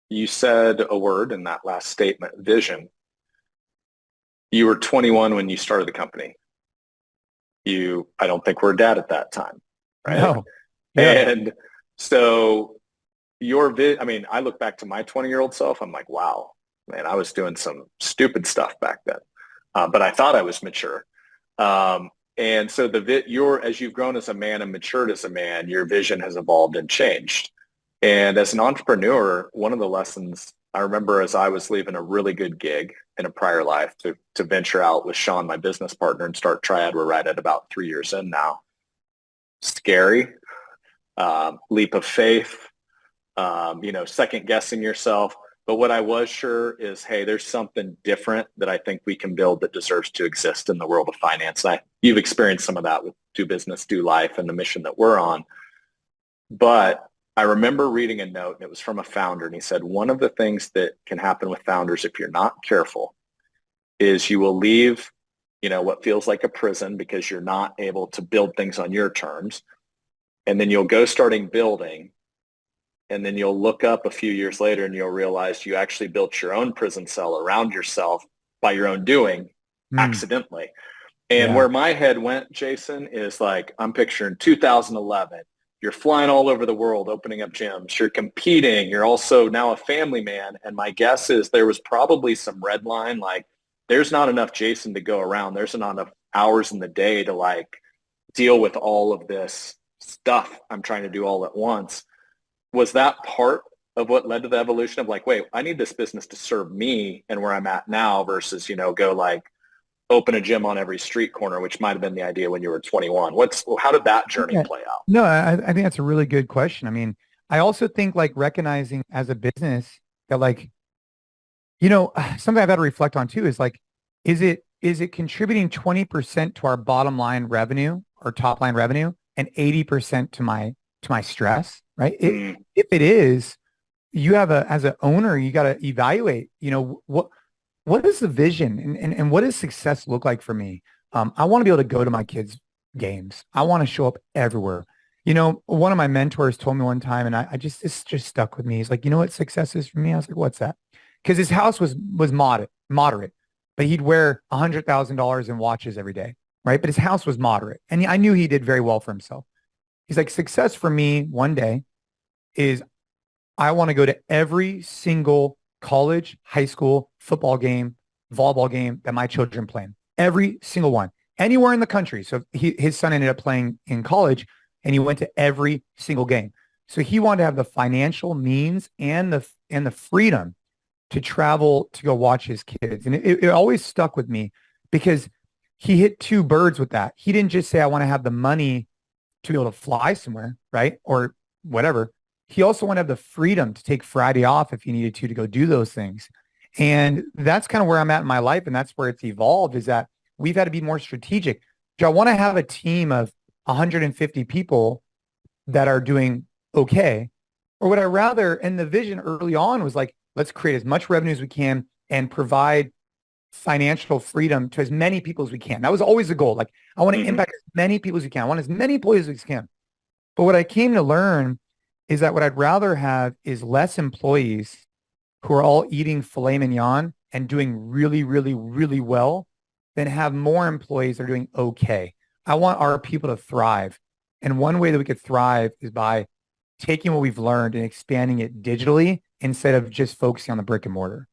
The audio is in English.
You said a word in that last statement, vision. You were 21 when you started the company. I don't think were a dad at that time, right? No. Yeah. And so I mean, I look back to my 20-year-old self, I'm like, wow, man, I was doing some stupid stuff back then. But I thought I was mature. And so as you've grown as a man and matured as a man, your vision has evolved and changed. And as an entrepreneur, one of the lessons I remember as I was leaving a really good gig in a prior life to venture out with Sean, my business partner, and start Triad. We're right at about 3 years in now. Scary, leap of faith, second guessing yourself. But what I was sure is, hey, there's something different that I think we can build that deserves to exist in the world of finance. You've experienced some of that with Do Business, Do Life and the mission that we're on. But I remember reading a note, and it was from a founder, and he said, one of the things that can happen with founders if you're not careful is you will leave, what feels like a prison because you're not able to build things on your terms. And then you'll go starting building, and then you'll look up a few years later and you'll realize you actually built your own prison cell around yourself by your own doing Mm, accidentally. And yeah. where my head went, Jason, is like, I'm picturing 2011. You're flying all over the world, opening up gyms. You're competing. You're also now a family man. And my guess is there was probably some red line, like there's not enough Jason to go around. There's not enough hours in the day to like deal with all of this stuff I'm trying to do all at once. Was that part of what led to the evolution of like, wait, I need this business to serve me and where I'm at now versus, go like open a gym on every street corner, which might have been the idea when you were 21. How did that journey Yeah. play out? No, I think that's a really good question. I mean, I also think like recognizing as a business that like, something I've had to reflect on too is like, is it contributing 20% to our bottom line revenue or top line revenue and 80% to my stress, right? Mm, If it is, you have as an owner, you got to evaluate, what is the vision and what does success look like for me? I want to be able to go to my kids' games. I want to show up everywhere. One of my mentors told me one time, and this just stuck with me. He's like, you know what success is for me? I was like, what's that? Because his house was moderate, but he'd wear $100,000 in watches every day, right? But his house was moderate, and I knew he did very well for himself. He's like, success for me one day is I want to go to every single college, high school, football game, volleyball game that my children play in. Every single one, anywhere in the country. So his son ended up playing in college and he went to every single game. So he wanted to have the financial means and the freedom to travel to go watch his kids. And it always stuck with me because he hit two birds with that. He didn't just say, I want to have the money to be able to fly somewhere, right? Or whatever. He also wanted to have the freedom to take Friday off if he needed to go do those things. And that's kind of where I'm at in my life. And that's where it's evolved is that we've had to be more strategic. Do I want to have a team of 150 people that are doing okay? Or would I rather, and the vision early on was like, let's create as much revenue as we can and provide financial freedom to as many people as we can. That was always the goal. Like, I want to hmm impact as many people as we can. I want as many employees as we can. But what I came to learn is that what I'd rather have is less employees who are all eating filet mignon and doing really, really, really well than have more employees that are doing okay. I want our people to thrive. And one way that we could thrive is by taking what we've learned and expanding it digitally instead of just focusing on the brick and mortar.